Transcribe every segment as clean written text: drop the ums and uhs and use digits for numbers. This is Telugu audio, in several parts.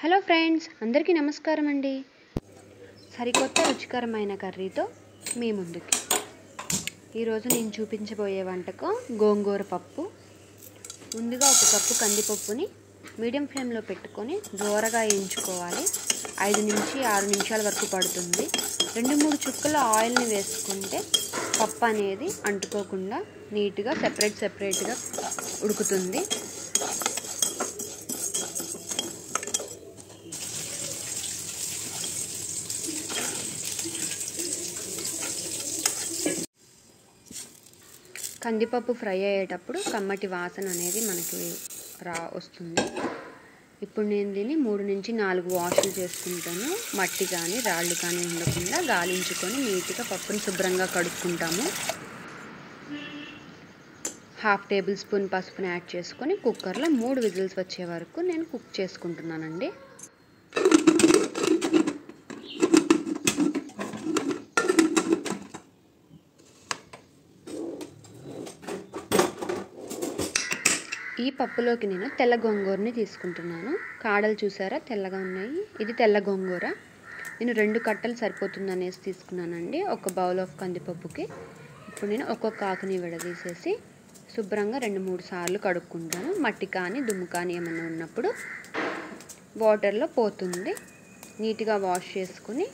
హలో ఫ్రెండ్స్, అందరికీ నమస్కారం అండి. సరికొత్త రుచికరమైన కర్రీతో మీ ముందుకి. ఈరోజు నేను చూపించబోయే వంటకం గోంగూర పప్పు. ముందుగా ఒక కప్పు కందిపప్పుని మీడియం ఫ్లేమ్లో పెట్టుకొని దోరగా వేయించుకోవాలి. 5 నుంచి 6 నిమిషాల వరకు పడుతుంది. 2-3 చుక్కల ఆయిల్ని వేసుకుంటే పప్పు అనేది అంటుకోకుండా నీట్గా సెపరేట్గా ఉడుకుతుంది. కందిపప్పు ఫ్రై అయ్యేటప్పుడు కమ్మటి వాసన అనేది మనకి వస్తుంది. ఇప్పుడు నేను దీన్ని 3 నుంచి 4 వాషులు చేసుకుంటాను. మట్టి కానీ రాళ్ళు కానీ ఉండకుండా గాలించుకొని నీట్గా పప్పుని శుభ్రంగా కడుక్కుంటాము. 1/2 టేబుల్ స్పూన్ పసుపుని యాడ్ చేసుకొని కుక్కర్లో 3 విజిల్స్ వచ్చే వరకు నేను కుక్ చేసుకుంటున్నానండి. ఈ పప్పులోకి నేను తెల్ల గోంగూరని తీసుకుంటున్నాను. కాడలు చూసారా తెల్లగా ఉన్నాయి. ఇది తెల్ల గోంగూర. నేను 2 కట్టలు సరిపోతుంది అనేసి తీసుకున్నానండి ఒక బౌల్ ఆఫ్ కందిపప్పుకి. ఇప్పుడు నేను ఒక్కొక్క ఆకుని విడదీసేసి శుభ్రంగా 2-3 సార్లు కడుక్కుంటాను. మట్టి కానీ దుమ్ము కానీ ఏమన్నా ఉన్నప్పుడు వాటర్లో పోతుంది. నీట్గా వాష్ చేసుకుని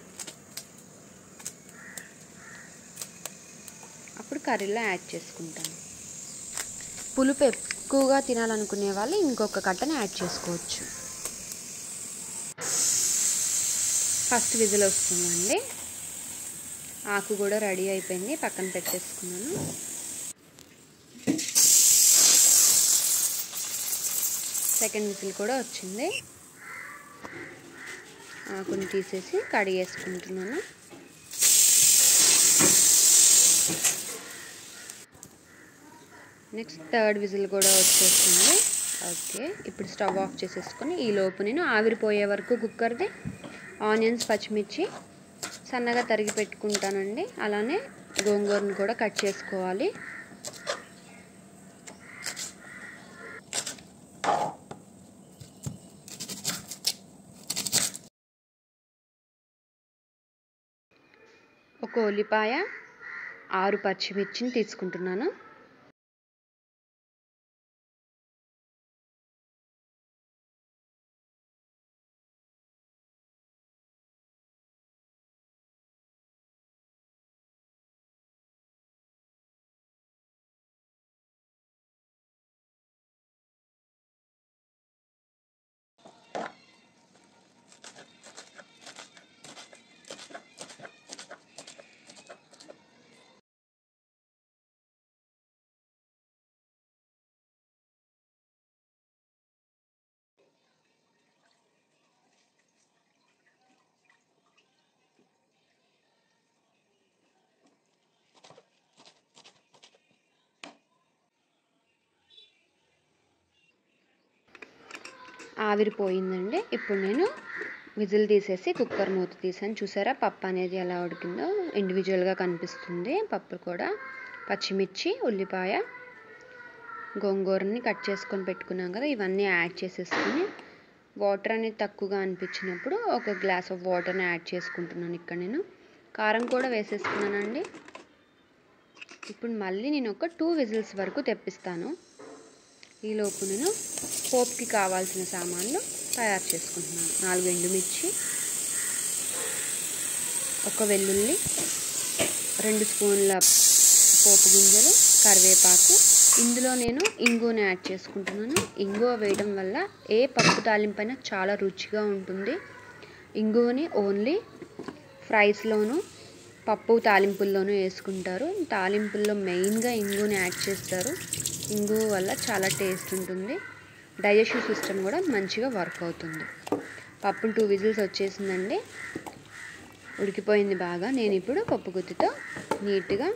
అప్పుడు కర్రీలో యాడ్ చేసుకుంటాను. పులుపు ఎక్కువగా తినాలనుకునే వాళ్ళు ఇంకొక కట్టను యాడ్ చేసుకోవచ్చు. ఫస్ట్ విజిల్ వస్తుందండి. ఆకు కూడా రెడీ అయిపోయింది, పక్కన పెట్టేసుకున్నాను. సెకండ్ విజిల్ కూడా వచ్చింది. ఆకుని తీసేసి కడిగేసుకుంటున్నాను. నెక్స్ట్ థర్డ్ విజిల్ కూడా వచ్చేస్తుంది. ఓకే, ఇప్పుడు స్టవ్ ఆఫ్ చేసేసుకొని ఈ లోపు నేను ఆవిరిపోయే వరకు కుక్కర్ది ఆనియన్స్, పచ్చిమిర్చి సన్నగా తరిగి పెట్టుకుంటానండి. అలానే గోంగూరను కూడా కట్ చేసుకోవాలి. ఒక ఉల్లిపాయ, 6 పచ్చిమిర్చిని తీసుకుంటున్నాను. ఆవిరిపోయిందండి. ఇప్పుడు నేను విజిల్ తీసేసి కుక్కర్ మూత తీసాను. చూసారా పప్పు అనేది ఎలా ఉడికిందో ఇండివిజువల్గా కనిపిస్తుంది. పప్పు కూడా పచ్చిమిర్చి, ఉల్లిపాయ, గోంగూరని కట్ చేసుకొని పెట్టుకున్నాం కదా, ఇవన్నీ యాడ్ చేసేసుకొని వాటర్ అనేది తక్కువగా అనిపించినప్పుడు ఒక గ్లాస్ ఆఫ్ వాటర్ని యాడ్ చేసుకుంటున్నాను. ఇక్కడ నేను కారం కూడా వేసేసుకున్నానండి. ఇప్పుడు మళ్ళీ నేను ఒక 2 విజిల్స్ వరకు తెప్పిస్తాను. ఈలోపు నేను పోపుకి కావాల్సిన సామాన్లు తయారు చేసుకుంటున్నాను. 4 ఎండుమిర్చి, 1 వెల్లుల్లి, 2 స్పూన్ల పోపు గింజలు, కరివేపాకు. ఇందులో నేను ఇంగువని యాడ్ చేసుకుంటున్నాను. ఇంగువ వేయడం వల్ల ఏ పప్పు తాలింపైనా చాలా రుచిగా ఉంటుంది. ఇంగువని ఓన్లీ ఫ్రైస్లోనూ పప్పు తాలింపుల్లోనూ వేసుకుంటారు. తాలింపుల్లో మెయిన్గా ఇంగువని యాడ్ చేస్తారు. ఇంగువ వల్ల చాలా టేస్ట్ ఉంటుంది. డైజెషన్ సిస్టమ్ కూడా మంచిగా వర్క్ అవుతుంది. పప్పు 2 విజిల్స్ వచ్చేసిందండి, ఉడికిపోయింది బాగా. నేను ఇప్పుడు పప్పు గుత్తితో నీట్గా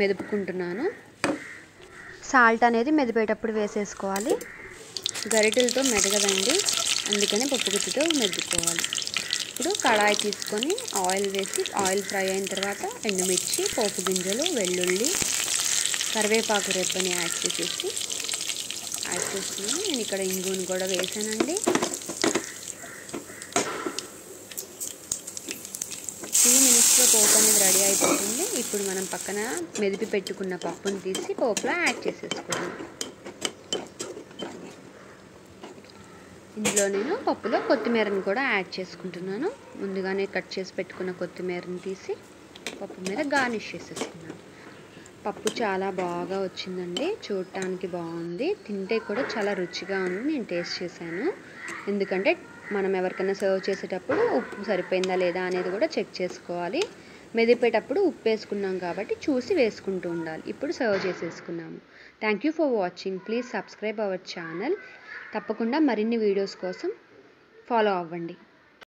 మెదుపుకుంటున్నాను. సాల్ట్ అనేది మెదిపేటప్పుడు వేసేసుకోవాలి. గరిటెలతో మెదగదండి, అందుకని పప్పు గుత్తితో మెదుపుకోవాలి. ఇప్పుడు కడాయి తీసుకొని ఆయిల్ వేసి ఆయిల్ ఫ్రై అయిన తర్వాత ఎండుమిర్చి, పోపు గింజలు, వెల్లుల్లి, కరివేపాకు రెప్పని యాడ్ చేసేసి యాడ్ చేస్తున్నాను. నేను ఇక్కడ ఇంగువను కూడా వేసానండి. ఇప్పుడు మనం పక్కన మెదిపి పెట్టుకున్న పప్పును తీసి పోపులో యాడ్ చేసేసుకోవాలి. ఇందులో నేను పప్పులో కొత్తిమీరను కూడా యాడ్ చేసుకుంటున్నాను. ముందుగానే కట్ చేసి పెట్టుకున్న కొత్తిమీరను తీసి పప్పు మీద గార్నిష్ చేసేసుకున్నాను. పప్పు చాలా బాగా వచ్చిందండి, చూడటానికి బాగుంది, తింటే కూడా చాలా రుచిగా ఉంది. నేను టేస్ట్ చేశాను. ఎందుకంటే మనం ఎవరికైనా సర్వ్ చేసేటప్పుడు ఉప్పు సరిపోయిందా లేదా అనేది కూడా చెక్ చేసుకోవాలి. మెదిపేటప్పుడు ఉప్పు వేసుకున్నాం కాబట్టి చూసి వేసుకుంటూ ఉండాలి. ఇప్పుడు సర్వ్ చేసేసుకున్నాము. Thank you for watching. Please subscribe our channel. తప్పకుండా మరిన్ని వీడియోస్ కోసం ఫాలో అవ్వండి.